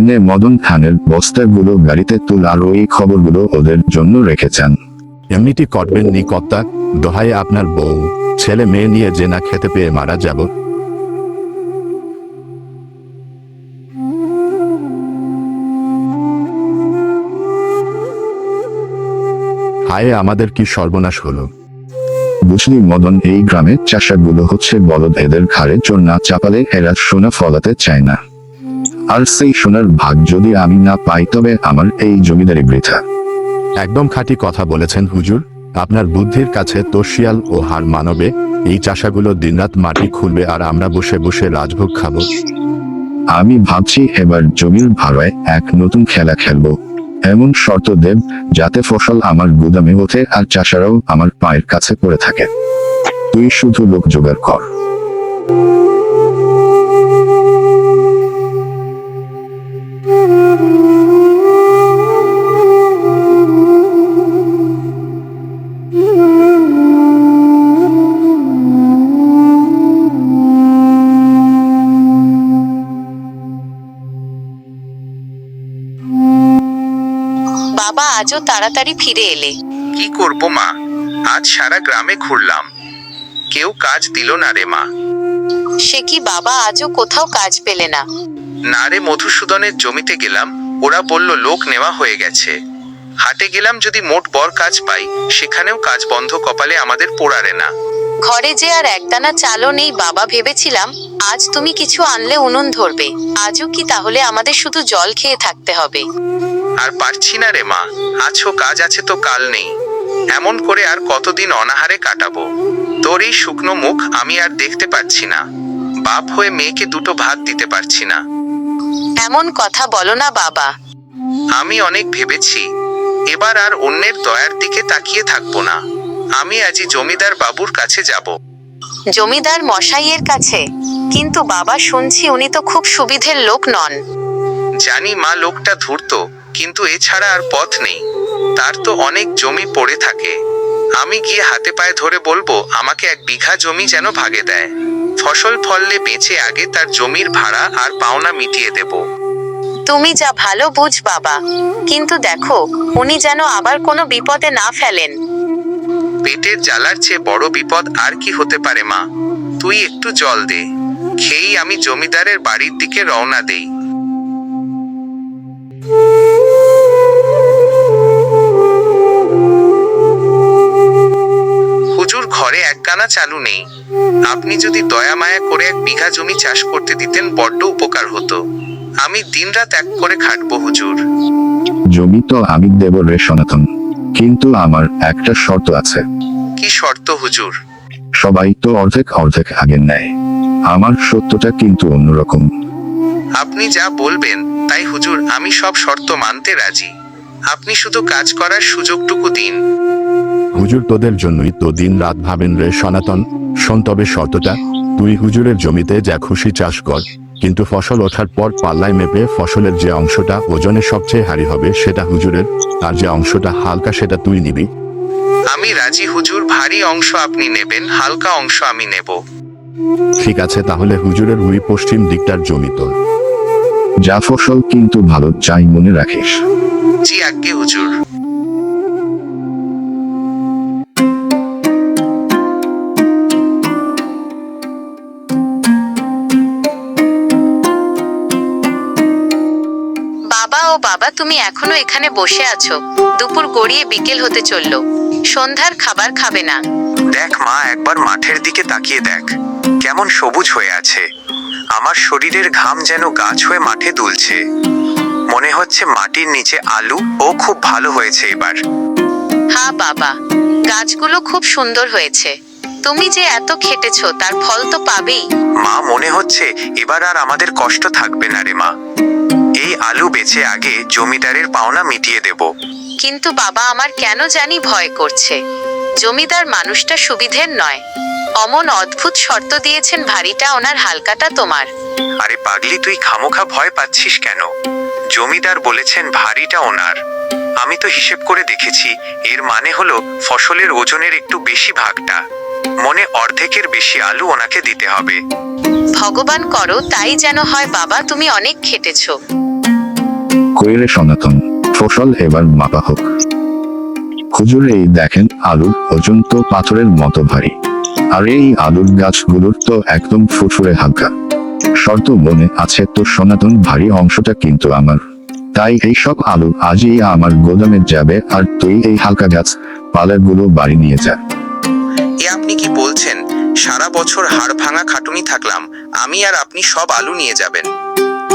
নে মদন খানের বস্তাগুলো গাড়িতে তুল আর ওই খবরগুলো ওদের জন্য রেখেছেন। এমনিটি করবেন নি কর্তা, দোহাই আপনার বউ ছেলে মেয়ে নিয়ে যে না খেতে পেয়ে মারা যাব। হায় আমাদের কি সর্বনাশ হলো। বুঝলি মদন, এই গ্রামের চাষাগুলো হচ্ছে বলদ, এদের ঘাড়ে চোর না চাপালে এরা সোনা ফলাতে চায় না। আর সেই সোনার ভাগ যদি আমি না পাই তবে আমার এই জমিদারি বৃথা। একদম খাঁটি কথা বলেছেন হুজুর, আপনার বুদ্ধির কাছে তো শিয়াল ও হার মানবে। এই চাষাগুলো দিনরাত মাটি খুলবে আর আমরা বসে বসে রাজভোগ খাবো। আমি ভাবছি এবার জমির ভাড়ায় এক নতুন খেলা খেলবো। এমন শর্ত দেব যাতে ফসল আমার গুদামে ওঠে আর চাষারাও আমার পায়ের কাছে পড়ে থাকে। তুই শুধু লোক জোগাড় কর। বাবা আজও তাড়াতাড়ি ফিরে এলে। কি করব মা, আজ সারা গ্রামে ঘুরলাম, কেউ কাজ দিল না রে মা। সে কি বাবা, আজও কোথাও কাজ পেলে না? না রে, মধুসূদনের জমিতে গেলাম, ওরা বলল লোক নেওয়া হয়ে গেছে। হাটে গেলাম, যদি মোট বর কাজ পাই, সেখানেও কাজ বন্ধ, কপালে আমাদের পোড়ারে না। ঘরে যে আর একদানা চালও নেই বাবা, ভেবেছিলাম আজ তুমি কিছু আনলে উনুন ধরবে। আজও কি তাহলে আমাদের শুধু জল খেয়ে থাকতে হবে? আর পারছি না রে মা, আজও কাজ আছে তো কাল নেই, এমন করে আর কতদিন অনাহারে কাটাবো। তোর এই শুকনো মুখ আমি আর দেখতে পাচ্ছি না, বাপ হয়ে মেয়েকে দুটো ভাত দিতে পারছি না। এমন কথা বলো না বাবা। আমি অনেক ভেবেছি, এবার আর অন্যের দয়ার দিকে তাকিয়ে থাকবো না। আমি আজই জমিদার বাবুর কাছে যাব। জমিদার মশাইয়ের কাছে? কিন্তু বাবা, শুনছি উনি তো খুব সুবিধের লোক নন। জানি মা, লোকটা ধূর্ত, কিন্তু এছাড়া আর পথ নেই। তার তো অনেক জমি পড়ে থাকে। আমি গিয়ে হাতে পায়ে ধরে বলবো আমাকে 1 বিঘা জমি যেন ভাগে দেয়। ফসল ফললে বেচে আগে তার জমির ভাড়া আর পাওনা মিটিয়ে দেব। তুমি যা ভালো বুঝ বাবা, কিন্তু দেখো উনি যেন আবার কোনো বিপদে না ফেলেন। পেটের জ্বালার চেয়ে বড় বিপদ আর কি হতে পারে মা? তুই একটু জল দে, খেয়েই আমি জমিদারের বাড়ির দিকে রওনা দেই। হুজুর, ঘরে একখানা চালু নেই। আপনি যদি দয়া মায়া করে 1 বিঘা জমি চাষ করতে দিতেন বড্ড উপকার হতো। আমি দিনরাত এক করে খাটবো হুজুর। জমি তো আমি দেব রে সনাতন, কিন্তু আমার একটা শর্ত আছে। কি শর্ত হুজুর? সবাই তো অর্ধেক অর্ধেক আগে নেয়, আমার সত্যটা কিন্তু অন্যরকম। আপনি যা বলবেন তাই হুজুর, আমি সব শর্ত মানতে রাজি। আপনি শুধু কাজ করার সুযোগটুকু দিন। হুজুর তোদের জন্যই তো দিন রাত ভাবেন রে সনাতন। শোন তবে শর্তটা, তুই হুজুরের জমিতে যা খুশি চাষ কর, কিন্তু ফসল ওঠার পর পাল্লায় মেপে ফসলের যে অংশটা ওজনে সবচেয়ে ভারী হবে সেটা হুজুরের, আর যে অংশটা হালকা সেটা তুই নিবি। আমি রাজি হুজুর, ভারী অংশ আপনি নেবেন, হালকা অংশ আমি নেব। ঠিক আছে, তাহলে হুজুরের ওই পশ্চিম দিকটার জমি তোর। যা ফসল কিন্তু ভালো চাই, মনে রাখিস। জি আজ্ঞে হুজুর। বাবা, ও বাবা, তুমি এখনো এখানে বসে আছো? দুপুর গড়িয়ে বিকেল হতে চললো, সন্ধ্যার খাবার খাবে না? দেখ মা, একবার মাঠের দিকে তাকিয়ে দেখ, কেমন সবুজ হয়ে আছে। আমার শরীরের ঘাম যেন গাছ হয়ে মাঠে দুলছে। মনে হচ্ছে মাটির নিচে আলু ও খুব ভালো হয়েছে এবার। হ্যাঁ বাবা, গাছগুলো খুব সুন্দর হয়েছে। তুমি যে এত খেটেছো তার ফল তো পাবেই। মা, মনে হচ্ছে এবার আর আমাদের কষ্ট থাকবে না রে মা। এই আলু বেচে আগে জমিদারের পাওনা মিটিয়ে দেব। কিন্তু বাবা, আমার কেন জানি ভয় করছে। জমিদার মানুষটা সুবিধের নয়। অমন অদ্ভুত শর্ত দিয়েছেন, ভারীটা ওনার, হালকাটা তোমার। আরে পাগলি, তুই খামোখা ভয় পাচ্ছিস কেন? জমিদার বলেছেন ভারীটা ওনার। আমি তো হিসেব করে দেখেছি, এর মানে হলো ফসলের ওজনের একটু বেশি ভাগটা, মনে অর্ধেকের বেশি আলু ওনাকে দিতে হবে। ভগবান করো তাই যেন হয় বাবা, তুমি অনেক খেটেছো। কইরে সনাতন, ফসল এবার মাপা হোক। হুজুর এই দেখেন, আলুর ওজন তো পাথরের মতো ভারী, আর এই আলুর গাছগুলোর তো একদম ফুটফুরে হালকা। শর্ত মনে আছে তো সনাতন? ভারী অংশটা কিন্তু আমার, তাই এই সব আলু আজই আমার গোদামে যাবে, আর তুই এই হালকা গাছ পালাগুলো বাড়ি নিয়ে যা। এ আপনি কি বলছেন? সারা বছর হাড় ভাঙা খাটুনি থাকলাম, আমি আর আপনি সব আলু নিয়ে যাবেন?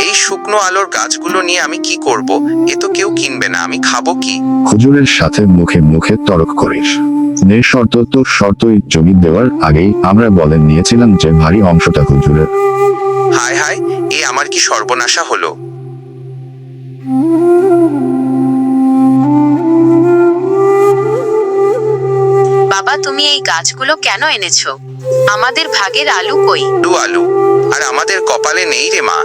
এই শুকনো আলুর গাছগুলো নিয়ে আমি কি করব? এ তো কেউ কিনবে না, আমি খাবো কি? হুজুরের সাথে মুখে মুখে তর্ক করিস নে। শর্ত তো শর্তই, জমি দেওয়ার আগেই আমরা বলে নিয়েছিলাম যে ভারী অংশটা হুজুরের। হায় হায়, এ আমার কি সর্বনাশা হলো! বাবা, তুমি এই গাছগুলো কেন এনেছো? আমাদের ভাগের আলু কই? আলু আলু আর আমাদের কপালে নেই রে মা।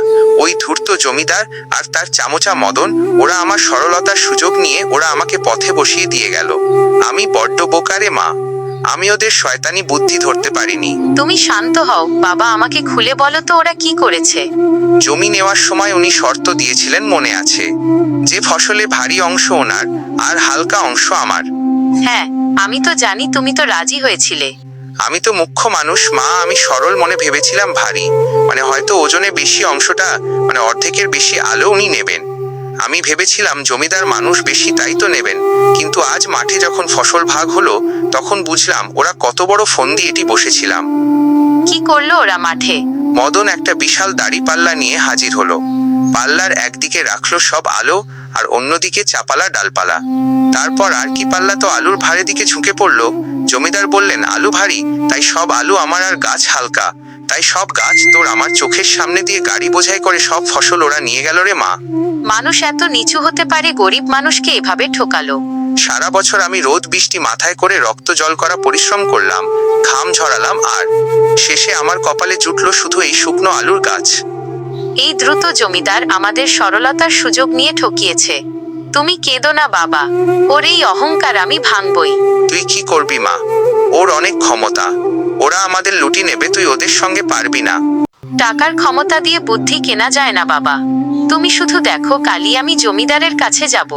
ওই ধূর্ত জমিদার আর তার চামচা মদন, ওরা আমার সরলতার সুযোগ নিয়ে ওরা আমাকে পথে বসিয়ে দিয়ে গেল। আমি বড্ড বোকা রে মা, আমি ওদের শয়তানি বুদ্ধি ধরতে পারিনি। তুমি শান্ত হও বাবা, আমাকে খুলে বলো তো ওরা কি করেছে। জমি নেওয়ার সময় উনি শর্ত দিয়েছিলেন, মনে আছে? যে ফসলে ভারী অংশ ওনার আর হালকা অংশ আমার। হ্যাঁ, আমি তো জানি, তুমি তো রাজি হয়েছিলে। আমি তো মুখ্য মানুষ মা, আমি সরল মনে ভেবেছিলাম ভারী মানে হয়তো ওজনে বেশি অংশটা, মানে অর্ধেকের বেশি আলো উনি নেবেন। আমি ভেবেছিলাম জমিদার মানুষ বেশি, তাই তো নেবেন। কিন্তু আজ মাঠে যখন ফসল ভাগ হলো, তখন বুঝলাম ওরা কত বড় ফন্দি এটি বসেছিলাম। কি করলো ওরা মাঠে? মদন একটা বিশাল দাড়ি পাল্লা নিয়ে হাজির হলো। পাল্লার একদিকে রাখলো সব আলো, আর অন্যদিকে চাপালা ডালপালা। তারপর আর কি পাল্লা তো আলুর ভারে দিকে ঝুঁকে পড়লো। জমিদার বললেন, আলু ভারী, তাই সব আলু আমার, আর গাছ হালকা, তাই সব গাছ তোর। আমার চোখের সামনে দিয়ে গাড়ি বোঝাই করে সব ফসল ওরা নিয়ে গেল রে মা। মানুষ এত নিচু হতে পারে? গরিব মানুষকে এভাবে ঠকালো। সারা বছর আমি রোদ বৃষ্টি মাথায় করে রক্ত জল করা পরিশ্রম করলাম, ঘাম ঝরালাম, আর শেষে আমার কপালে জুটলো শুধু এই শুকনো আলুর গাছ। এই দ্রুত জমিদার আমাদের সরলতার সুযোগ নিয়ে ঠকিয়েছে। তুমি কেঁদো না বাবা, ওর এই অহংকার আমি ভাঙবই। তুই কি করবি মা? ওর অনেক ক্ষমতা, ওরা আমাদের লুটি নেবে, তুই ওদের সঙ্গে পারবি না। টাকার ক্ষমতা দিয়ে বুদ্ধি কেনা যায় না বাবা। তুমি শুধু দেখো, কালই আমি জমিদারের কাছে যাব।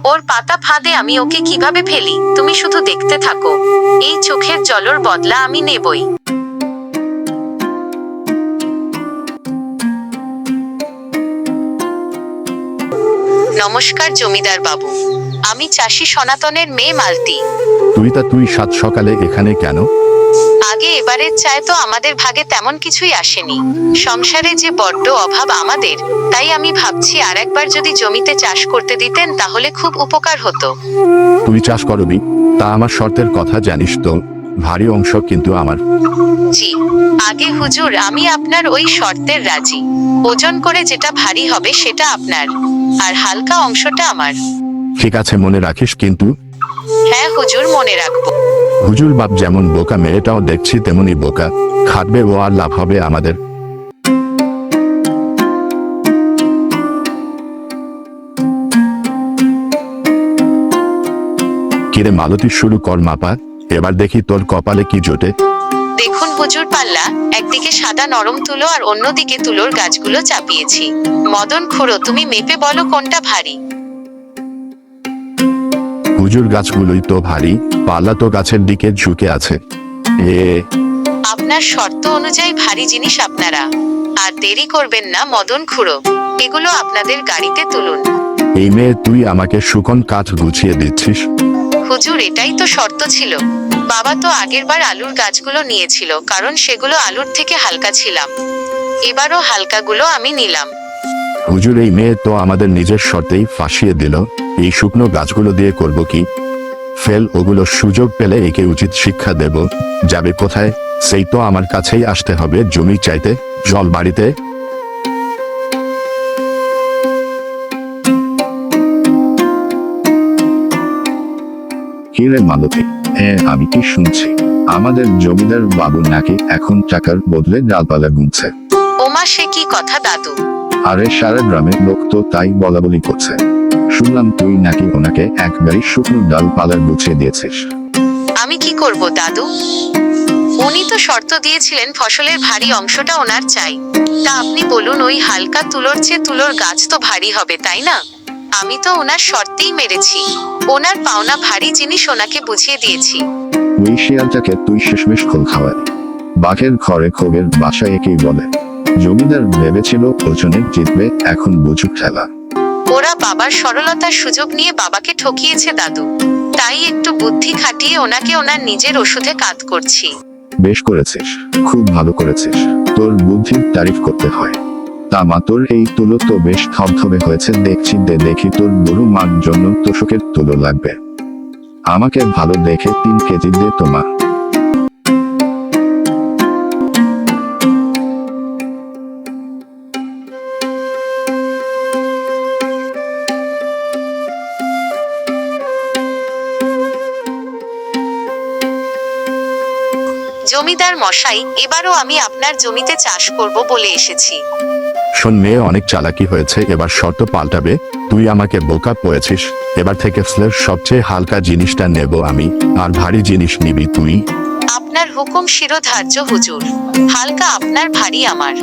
ওর পাতা ফাঁদে আমি ওকে কিভাবে ফেলি, তুমি শুধু দেখতে থাকো। এই চোখের জলের বদলা আমি নেবই। নমস্কার জমিদার বাবু, আমি চাষি সনাতনের মেয়ে মালতী। তুই সাত সকালে এখানে কেন? আগে এবারের চায় তো আমাদের ভাগে তেমন কিছুই আসেনি। সংসারে যে বড্ড অভাব আমাদের, তাই আমি ভাবছি আর একবার যদি জমিতে চাষ করতে দিতেন তাহলে খুব উপকার হতো। তুই চাষ করবি? তা আমার শর্তের কথা জানিস তো? ভারী অংশ কিন্তু আমার। জি আগে হুজুর, আমি আপনার ওই শর্তের রাজি। ওজন করে যেটা ভারী হবে সেটা আপনার, আর হালকা অংশটা আমার। ঠিক আছে, মনে রাখিস কিন্তু। হ্যাঁ হুজুর, মনে রাখবো। হুজুর বাপ যেমন বোকা, মেয়েটাও দেখছি তেমনি বোকা। খাটবে ও, আর লাভ হবে আমাদের। কিরে মালতী, শুরু কর মাপা। এবার দেখি তোর কপালে কি জোটে। দেখুন হুজুর, পাল্লা একদিকে সাদা নরম তুলো আর অন্যদিকে তুলোর গাছগুলো চাপিয়েছি। মদন খুড়ো, তুমি মেপে বলো কোনটা ভারী। হুজুর গাছগুলোই তো ভারী, পাল্লা তো গাছের দিকে ঝুঁকে আছে। আপনার শর্ত অনুযায়ী ভারী জিনিস আপনারা। আর দেরি করবেন না মদন খুড়ো, এগুলো আপনাদের গাড়িতে তুলুন। এই মেয়ে, তুই আমাকে শুকন কাঠ গুছিয়ে দিচ্ছিস? হুজুর, এটাই তো শর্ত ছিল। বাবা তো আগেরবার আলুর গাছগুলো নিয়েছিল, কারণ সেগুলো আলুর থেকে হালকা ছিলাম। এবারও হালকাগুলো আমি নিলাম। হুজুর, এই মেয়ে তো আমাদের নিজের শর্তেই ফাঁসিয়ে দিল। এই শুকনো গাছগুলো দিয়ে করব কি? ফেল ওগুলো, সুযোগ পেলে একে উচিত শিক্ষা দেব। যাবে কোথায়? সেই তো আমার কাছেই আসতে হবে জমি চাইতে, জল বাড়িতে। কি রে মালতী, আমি কি শুনছি আমাদের জমিদার বাবু নাকি এখন টাকার বদলে ডালপালা গুনছে? ওমা, সে কি কথা দাদু? আরে সারা গ্রামের লোক তো তাই বলা বলি করছে। শুনলাম তুই নাকি ওনাকে এক গাড়ি শুকনো ডালপালা গুছিয়ে দিয়েছিস। আমি কি করব দাদু? উনি তো শর্ত দিয়েছিলেন ফসলের ভারী অংশটা ওনার চাই। তা আপনি বলুন, ওই হালকা তুলোর চেয়ে তুলোর গাছ তো ভারী হবে, তাই না? আমি তো ওনার শর্তেই মেরেছি। ওনার পাওনা ভারী জিনিস ওনাকে বুঝিয়ে দিয়েছি। ওই শিয়ালটাকে তুই শেষমেশ খোল খাওয়ালি। বাঘের ঘরে খোগের বাসা একেই বলে। জমিদার ভেবেছিল ওজনে জিতবে, এখন বুঝুক খেলা। ওরা বাবার সরলতার সুযোগ নিয়ে বাবাকে ঠকিয়েছে দাদু। তাই একটু বুদ্ধি খাটিয়ে ওনাকে ওনার নিজের ওষুধে কাত করছি। বেশ করেছিস, খুব ভালো করেছিস। তোর বুদ্ধির তারিফ করতে হয়। তা মা, তোর এই তুলো তো বেশ থপথপে হয়েছে দেখছি। দেখি তোর গরু মার জন্য তোষকের তুলো লাগবে। আমাকে ভালো দেখে 3 কেজি দে তো মা। জমিদার মশাই, এবারও আমি আপনার জমিতে চাষ করব বলে এসেছি। শোন মেয়ে, অনেক চালাকি হয়েছে, এবার শর্ত পাল্টাবে। তুই আমাকে বোকা পেয়েছিস। এবার থেকে ফ্লের সবচেয়ে হালকা জিনিসটা নেব আমি, আর ভারী জিনিস নিবি তুই। আপনার হুকুম শিরোধার্য হুজুর। হালকা আপনার, ভারী আমার।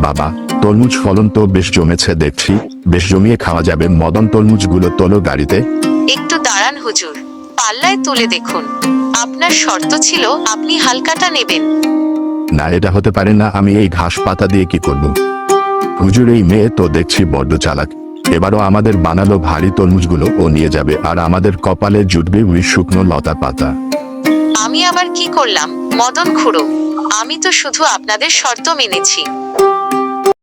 বাবা, তরমুজ ফলন তো বেশ জমেছে দেখছি। বেশ জমিয়ে খাওয়া যাবে। মদন তরমুজগুলো তোলো গাড়িতে। একটু দাঁড়ান হুজুর, পাল্লায় তুলে দেখুন। আপনার শর্ত ছিল আপনি হালকাটা নেবেন। না, এটা হতে পারে না। আমি এই ঘাস পাতা দিয়ে কি করব? হুজুর, এই মেয়ে তো দেখছি বড্ড চালাক। এবারও আমাদের বানালো ভারী তরমুজগুলো ও নিয়ে যাবে, আর আমাদের কপালে জুটবে ওই শুকনো লতা পাতা। আমি আবার কি করলাম মদন খুড়ো? আমি তো শুধু আপনাদের শর্ত মেনেছি।